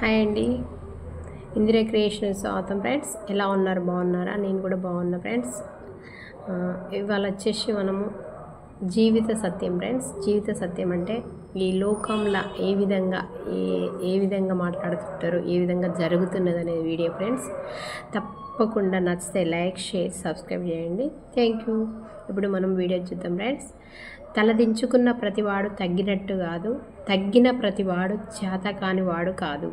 Hi అండి, Indira creations స్వాగతం friends. ఎలా ఉన్నారు? బాగున్నారా? నేను కూడా బాగున్నా ఫ్రెండ్స్. ఇవాళ వచ్చేసి మనము జీవిత సత్యం ఫ్రెండ్స్. జీవిత సత్యం అంటే ఈ లోకంలో ఏ విధంగా మాట్లాడుతుంటారు, ఏ విధంగా జరుగుతున్నది అనేది వీడియో ఫ్రెండ్స్. తప్పకుండా నచ్చితే లైక్, షేర్, సబ్స్క్రైబ్ చేయండి. Thank you. ఇప్పుడు మనం వీడియో చూద్దాం ఫ్రెండ్స్. తలదించుకున్న ప్రతివాడు తగ్గినట్టు కాదు, తగ్గిన ప్రతివాడు చేత కానివాడు కాదు.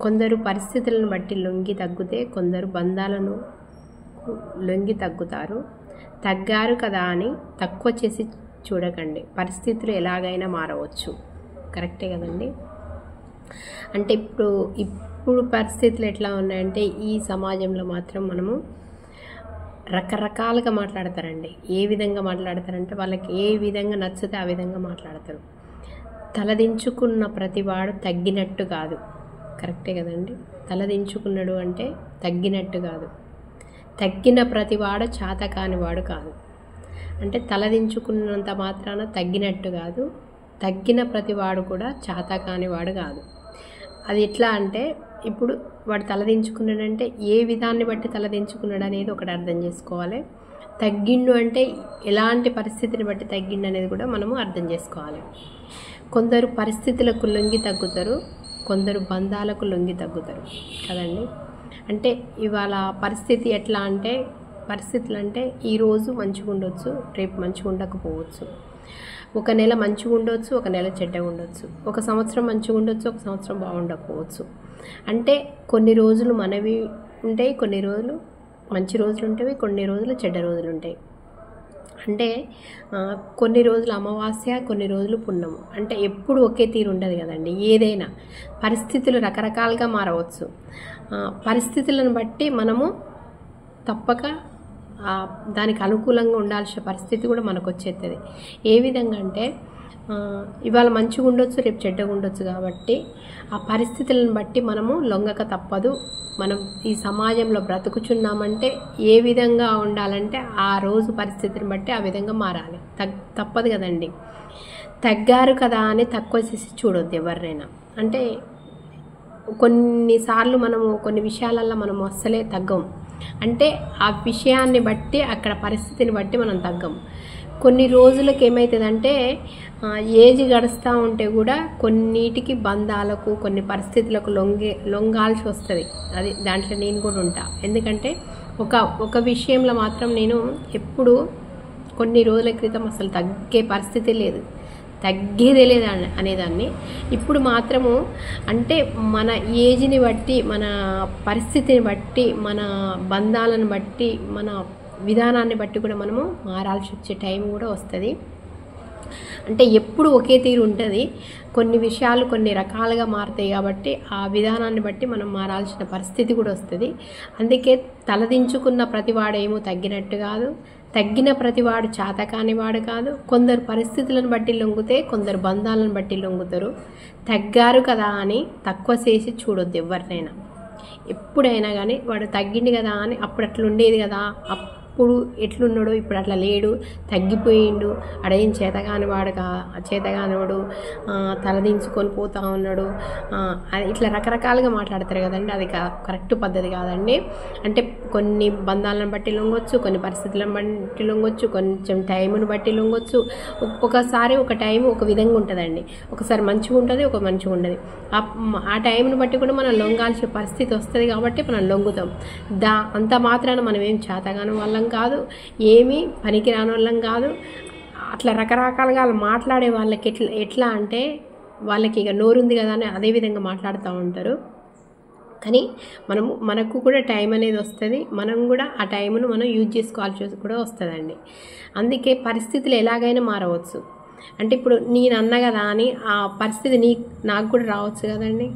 కొందరు పరిస్థితులను బట్టి లొంగి తగ్గితే కొందరు బంధాలను లొంగి తగ్గుతారు. తగ్గారు కదా అని తక్కువ చేసి చూడకండి. పరిస్థితులు ఎలాగైనా మారవచ్చు. కరెక్టే కదండి. అంటే ఇప్పుడు పరిస్థితులు ఎట్లా ఉన్నాయంటే ఈ సమాజంలో మాత్రం మనము రకరకాలుగా మాట్లాడతారండి. ఏ విధంగా మాట్లాడతారంటే వాళ్ళకి ఏ విధంగా నచ్చితే ఆ విధంగా మాట్లాడతారు. తలదించుకున్న ప్రతివాడు తగ్గినట్టు కాదు. కరెక్టే కదండి. తలదించుకున్నాడు అంటే తగ్గినట్టు కాదు. తగ్గిన ప్రతివాడు చేత కానివాడు కాదు. అంటే తలదించుకున్నంత మాత్రాన తగ్గినట్టు కాదు, తగ్గిన ప్రతివాడు కూడా చేత కానివాడు కాదు. అది ఎట్లా అంటే ఇప్పుడు వాడు తలదించుకున్నాడంటే ఏ విధాన్ని బట్టి తలదించుకున్నాడు అనేది ఒకటి అర్థం చేసుకోవాలి. తగ్గిండు అంటే ఎలాంటి పరిస్థితిని బట్టి తగ్గిండు అనేది కూడా మనము అర్థం చేసుకోవాలి. కొందరు పరిస్థితులకు లొంగి తగ్గుతారు, కొందరు బంధాలకు లొంగి తగ్గుతారు కదండి. అంటే ఇవాళ పరిస్థితి ఎట్లా అంటే పరిస్థితులు అంటే ఈరోజు మంచిగా ఉండొచ్చు, రేపు మంచిగా ఉండకపోవచ్చు. ఒక నెల మంచిగా ఉండొచ్చు, ఒక నెల చెడ్డగా ఉండొచ్చు. ఒక సంవత్సరం మంచిగా ఉండొచ్చు, ఒక సంవత్సరం బాగుండకపోవచ్చు. అంటే కొన్ని రోజులు మనవి ఉంటాయి, కొన్ని రోజులు మంచి రోజులు ఉంటాయి, కొన్ని రోజులు చెడ్డ రోజులు ఉంటాయి. అంటే కొన్ని రోజులు అమావాస్య, కొన్ని రోజులు పున్నము. అంటే ఎప్పుడు ఒకే తీరు ఉండదు కదండి. ఏదైనా పరిస్థితులు రకరకాలుగా మారవచ్చు. పరిస్థితులను బట్టి మనము తప్పక దానికి అనుకూలంగా ఉండాల్సిన పరిస్థితి కూడా మనకు వచ్చేస్తుంది. ఏ విధంగా అంటే ఇవాళ మంచిగా ఉండొచ్చు, రేపు చెడ్డగా ఉండొచ్చు. కాబట్టి ఆ పరిస్థితులను బట్టి మనము లొంగక తప్పదు. మనం ఈ సమాజంలో బ్రతుకుచున్నామంటే ఏ విధంగా ఉండాలంటే ఆ రోజు పరిస్థితిని బట్టి ఆ విధంగా మారాలి. తప్పదు కదండి. తగ్గారు కదా అని తక్కువ చేసి చూడొద్దు ఎవరినైనా. అంటే కొన్నిసార్లు మనము కొన్ని విషయాలల్లో మనం అస్సలే తగ్గం. అంటే ఆ విషయాన్ని బట్టి అక్కడ పరిస్థితిని బట్టి మనం తగ్గం. కొన్ని రోజులకు ఏమవుతుందంటే ఏజ్ గడుస్తూ ఉంటే కూడా కొన్నిటికి బంధాలకు, కొన్ని పరిస్థితులకు లొంగాల్సి వస్తుంది. అది దాంట్లో నేను కూడా ఉంటా. ఎందుకంటే ఒక విషయంలో మాత్రం నేను ఎప్పుడు కొన్ని రోజుల క్రితం అసలు తగ్గే పరిస్థితి లేదు, తగ్గేదే లేదు అనేదాన్ని. ఇప్పుడు మాత్రము అంటే మన ఏజ్ని బట్టి, మన పరిస్థితిని బట్టి, మన బంధాలను బట్టి, మన విధానాన్ని బట్టి కూడా మనము మారాల్సి వచ్చే టైం కూడా వస్తుంది. అంటే ఎప్పుడు ఒకే తీరు ఉంటుంది. కొన్ని విషయాలు కొన్ని రకాలుగా మారుతాయి కాబట్టి ఆ విధానాన్ని బట్టి మనం మారాల్సిన పరిస్థితి కూడా వస్తుంది. అందుకే తలదించుకున్న ప్రతివాడేమో తగ్గినట్టు కాదు, తగ్గిన ప్రతివాడు చేత కానివాడు కాదు. కొందరు పరిస్థితులను బట్టి లొంగితే కొందరు బంధాలను బట్టి లొంగుతారు. తగ్గారు కదా అని తక్కువ చేసి చూడొద్దు ఎవరినైనా. ఎప్పుడైనా కానీ వాడు తగ్గింది కదా అని అప్పుడు అట్లా ఉండేది కదా, అప్పుడు ఎట్లున్నాడో ఇప్పుడు అట్లా లేడు, తగ్గిపోయిండు, అడేం చేతగానివాడు తలదించుకొని పోతా ఉన్నాడు, ఇట్లా రకరకాలుగా మాట్లాడతారు కదండి. అది కరెక్ట్ పద్ధతి కాదండి. అంటే కొన్ని బంధాలను బట్టి లొంగొచ్చు, కొన్ని పరిస్థితులను బట్టి లొంగొచ్చు, కొంచెం టైంను బట్టి లొంగొచ్చు. ఒకసారి ఒక టైం ఒక విధంగా ఉంటుందండి, ఒకసారి మంచిగా ఉంటుంది, ఒక మంచిగా ఉండదు. ఆ టైంను బట్టి కూడా మనం లొంగాల్సిన పరిస్థితి వస్తుంది కాబట్టి మనం లొంగుతాం. అంత మాత్రాన మనం ఏం చేతగాని వాళ్ళం కాదు, ఏమీ పనికిరాని వాళ్ళం కాదు. అట్లా రకరకాలుగా మాట్లాడే వాళ్ళకి ఎట్లా అంటే వాళ్ళకి ఇక నోరుంది కదా అని అదే విధంగా మాట్లాడుతూ ఉంటారు. కానీ మనకు కూడా టైం అనేది వస్తుంది. మనం కూడా ఆ టైంను మనం యూజ్ చేసుకోవాల్సి కూడా వస్తుందండి. అందుకే పరిస్థితులు ఎలాగైనా మారవచ్చు. అంటే ఇప్పుడు నేను అన్నా కదా అని ఆ పరిస్థితి నాకు కూడా రావచ్చు కదండి.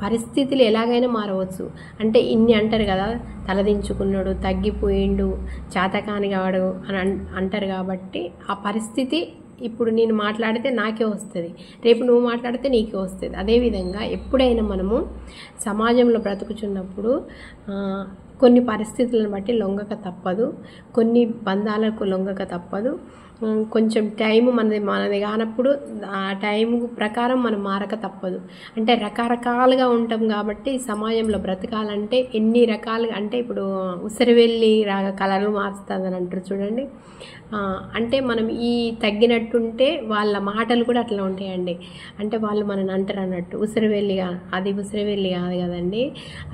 పరిస్థితులు ఎలాగైనా మారవచ్చు. అంటే ఇన్ని అంటారు కదా, తలదించుకున్నాడు, తగ్గిపోయిండు, చేతకానివాడు అని అంటారు. కాబట్టి ఆ పరిస్థితి ఇప్పుడు నేను మాట్లాడితే నాకే వస్తుంది, రేపు నువ్వు మాట్లాడితే నీకే వస్తుంది. అదేవిధంగా ఎప్పుడైనా మనము సమాజంలో బ్రతుకుచున్నప్పుడు కొన్ని పరిస్థితులను బట్టి లొంగక తప్పదు, కొన్ని బంధాలకు లొంగక తప్పదు. కొంచెం టైం మనది కానప్పుడు ఆ టైం ప్రకారం మనం మారక తప్పదు. అంటే రకరకాలుగా ఉంటాం కాబట్టి సమాజంలో బ్రతకాలంటే ఎన్ని రకాలుగా, అంటే ఇప్పుడు ఉసిరివెల్లి రాగా కలర్లు మారుస్తుందని అంటారు చూడండి. అంటే మనం ఈ తగ్గినట్టుంటే వాళ్ళ మాటలు కూడా అట్లా ఉంటాయండి. అంటే వాళ్ళు మనని అంటారు అన్నట్టు ఉసిరివెల్లిగా, అది ఉసిరివెల్లి కాదు కదండి.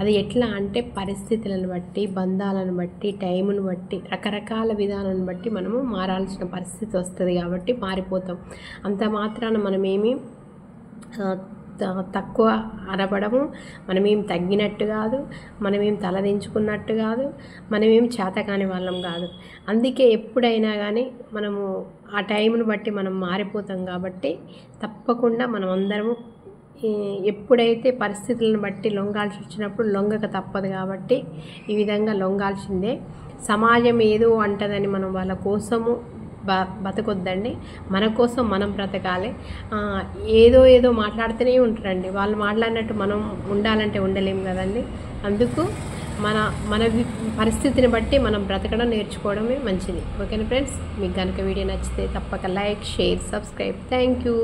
అది ఎట్లా అంటే పరిస్థితులను బట్టి, బంధాలను బట్టి, టైమును బట్టి, రకరకాల విధానాన్ని బట్టి మనము మారాల్సిన పరిస్థితి వస్తుంది కాబట్టి మారిపోతాం. అంత మాత్రాన మనమేమి తక్కువ అనబడము, మనమేం తగ్గినట్టు కాదు, మనమేం తలదించుకున్నట్టు కాదు, మనమేం చేతకాని వాళ్ళం కాదు. అందుకే ఎప్పుడైనా కానీ మనము ఆ టైంను బట్టి మనం మారిపోతాం కాబట్టి తప్పకుండా మనం అందరము ఎప్పుడైతే పరిస్థితులను బట్టి లొంగాల్సి వచ్చినప్పుడు లొంగక తప్పదు కాబట్టి ఈ విధంగా లొంగాల్సిందే. సమాజం ఏదో అంటదని మనం వాళ్ళ కోసము బతకొద్దండి, మన కోసం మనం బ్రతకాలి. ఏదో మాట్లాడుతూనే ఉంటారండి, వాళ్ళు మాట్లాడినట్టు మనం ఉండాలంటే ఉండలేము కదండి. అందుకు మన పరిస్థితిని బట్టి మనం బ్రతకడం నేర్చుకోవడమే మంచిది. ఓకేనా ఫ్రెండ్స్, మీకు కనుక వీడియో నచ్చితే తప్పక like, share, subscribe. Thank you.